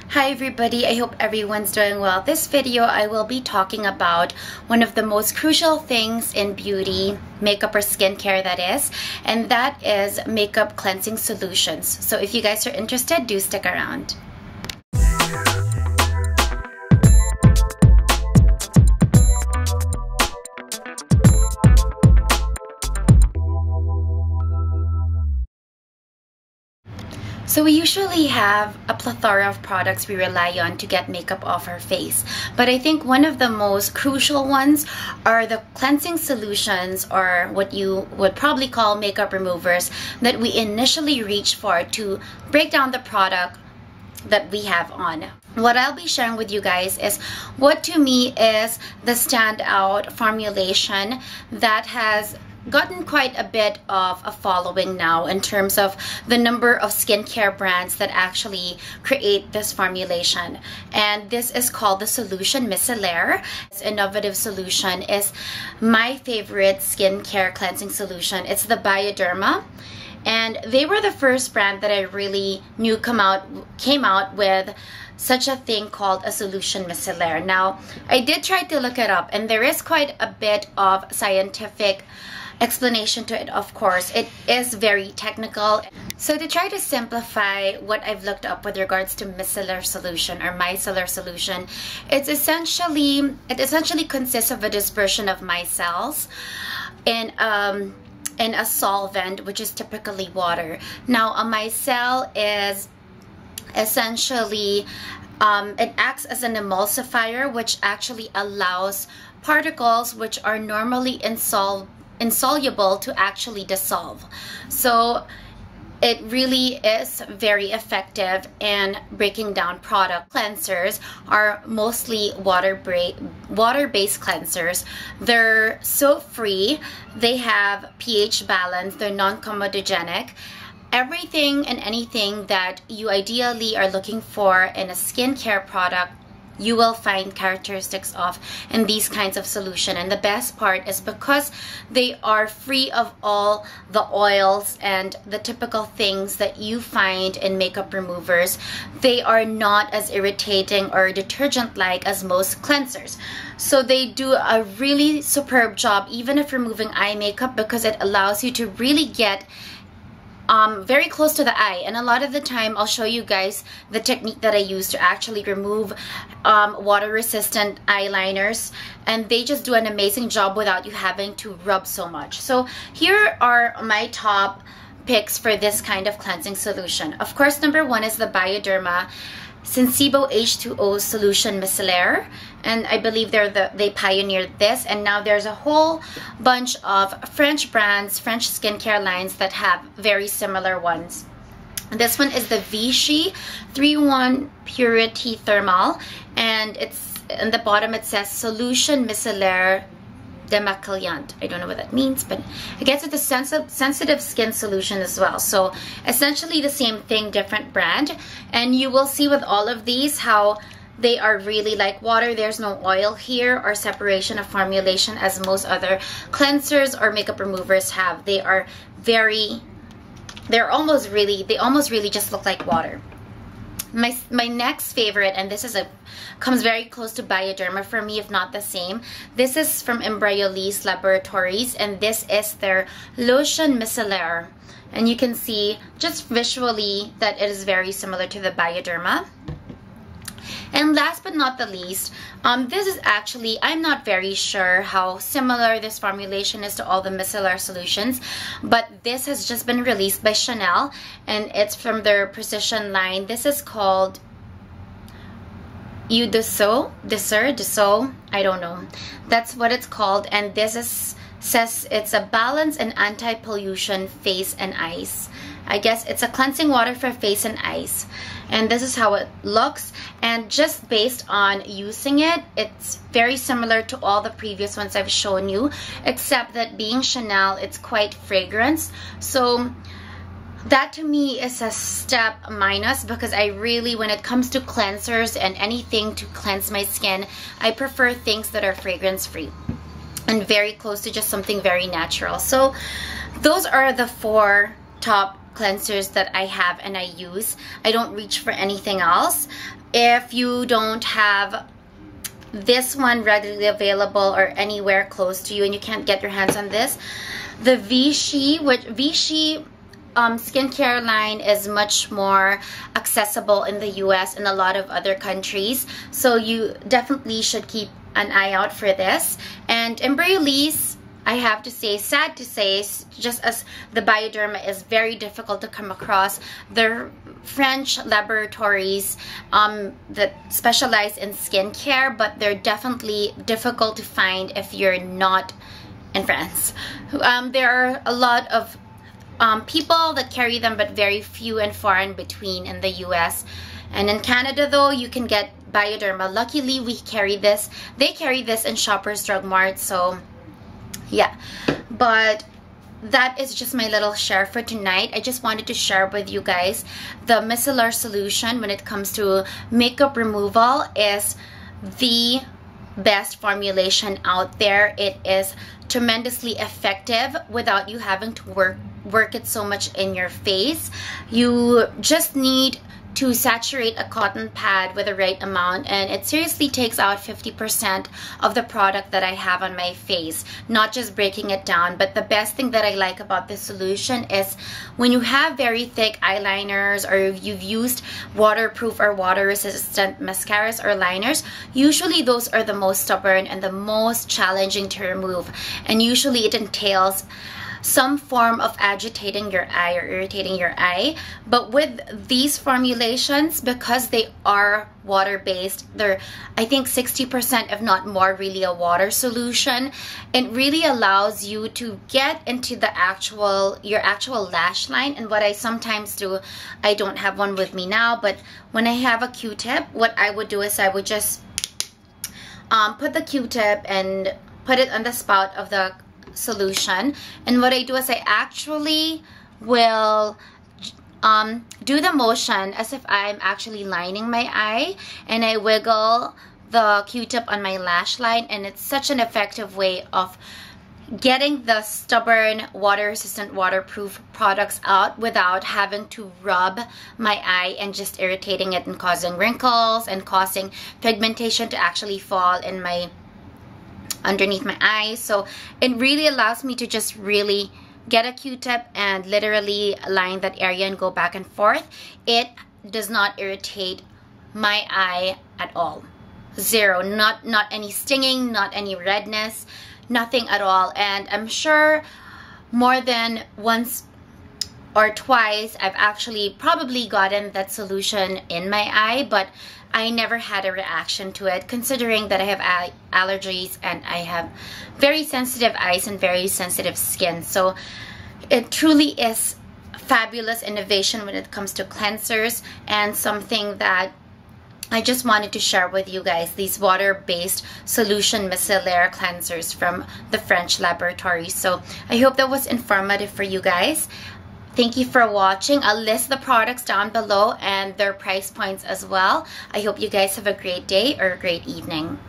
Hi everybody, I hope everyone's doing well. This video I will be talking about one of the most crucial things in beauty, makeup or skincare that is, and that is makeup cleansing solutions. So if you guys are interested, do stick around. So we usually have a plethora of products we rely on to get makeup off our face. But I think one of the most crucial ones are the cleansing solutions, or what you would probably call makeup removers, that we initially reach for to break down the product that we have on. What I'll be sharing with you guys is what to me is the standout formulation that has gotten quite a bit of a following now in terms of the number of skincare brands that actually create this formulation. And this is called the solution Micellaire. This innovative solution is my favorite skincare cleansing solution. It's the Bioderma. And they were the first brand that I really knew came out with such a thing called a solution Micellaire. Now, I did try to look it up, and there is quite a bit of scientific explanation to it. Of course, it is very technical. So to try to simplify what I've looked up with regards to micellar solution or micellar solution, it essentially consists of a dispersion of micelles in a solvent, which is typically water. Now, a micelle is essentially it acts as an emulsifier, which actually allows particles which are normally insoluble to actually dissolve. So it really is very effective in breaking down product. Cleansers are mostly water-based cleansers. They're soap-free, they have pH balance, they're non-comedogenic. Everything and anything that you ideally are looking for in a skincare product, you will find characteristics of in these kinds of solution. And the best part is because they are free of all the oils and the typical things that you find in makeup removers, they are not as irritating or detergent-like as most cleansers. So they do a really superb job even if removing eye makeup, because it allows you to really get very close to the eye. And a lot of the time I'll show you guys the technique that I use to actually remove water resistant eyeliners, and they just do an amazing job without you having to rub so much. So here are my top picks for this kind of cleansing solution. Of course, number one is the Bioderma Sensebo H2O Solution Micellaire, and I believe they pioneered this, and now there's a whole bunch of French brands, French skincare lines that have very similar ones. This one is the Vichy 3-in-1 Purete Thermale, and it's in the bottom it says Solution Micellaire Demaquillant. I don't know what that means, but I guess it's a sensitive skin solution as well. So essentially the same thing, different brand. And you will see with all of these how they are really like water. There's no oil here or separation of formulation as most other cleansers or makeup removers have. They almost really just look like water. My next favorite, and this is comes very close to Bioderma for me, if not the same. This is from Embryolisse Laboratories, and this is their Lotion Micellaire. And you can see just visually that it is very similar to the Bioderma. And last but not the least, this is actually, I'm not very sure how similar this formulation is to all the micellar solutions, but this has just been released by Chanel, and it's from their Precision line. This is called Eau Douceur, I don't know. That's what it's called, and this says it's a balance and anti-pollution face and eyes. I guess it's a cleansing water for face and eyes. And this is how it looks, and just based on using it, it's very similar to all the previous ones I've shown you, except that being Chanel, it's quite fragrance. So that to me is a step minus, because I really, when it comes to cleansers and anything to cleanse my skin, I prefer things that are fragrance free and very close to just something very natural. So those are the 4 top cleansers that I have and I use. I don't reach for anything else. if you don't have this one readily available or anywhere close to you and you can't get your hands on this, the Vichy skincare line is much more accessible in the US and a lot of other countries, so you definitely should keep an eye out for this. And Embryolisse, I have to say, sad to say, just as the Bioderma is very difficult to come across, they're French laboratories that specialize in skincare, but they're definitely difficult to find if you're not in France. There are a lot of people that carry them, but very few and far in between in the US. And in Canada though, you can get Bioderma. Luckily we carry this. They carry this in Shoppers Drug Mart, so yeah. But that is just my little share for tonight. I just wanted to share with you guys the Micellar solution when it comes to makeup removal is the best formulation out there. It is tremendously effective without you having to work it so much in your face. You just need to saturate a cotton pad with the right amount, and it seriously takes out 50% of the product that I have on my face, not just breaking it down. But the best thing that I like about this solution is when you have very thick eyeliners, or you've used waterproof or water resistant mascaras or liners, usually those are the most stubborn and the most challenging to remove, and usually it entails some form of agitating your eye or irritating your eye. But with these formulations, because they are water-based, they're, I think, 60% if not more really a water solution. It really allows you to get into the your actual lash line. And what I sometimes do, I don't have one with me now, but when I have a Q-tip, what I would do is I would just put the Q-tip and put it on the spout of the solution, and what I do is I actually will do the motion as if I'm actually lining my eye, and I wiggle the Q-tip on my lash line, and it's such an effective way of getting the stubborn water resistant waterproof products out without having to rub my eye and just irritating it and causing wrinkles and causing pigmentation to actually fall in my underneath my eyes. So it really allows me to just really get a Q-tip and literally line that area and go back and forth. It does not irritate my eye at all. Zero. Not any stinging, not any redness, nothing at all. And I'm sure more than once or twice I've actually probably gotten that solution in my eye, but I never had a reaction to it, considering that I have allergies and I have very sensitive eyes and very sensitive skin. So it truly is fabulous innovation when it comes to cleansers, and something that I just wanted to share with you guys, these water-based solution micellar cleansers from the French laboratory. So I hope that was informative for you guys. Thank you for watching. I'll list the products down below and their price points as well. I hope you guys have a great day or a great evening.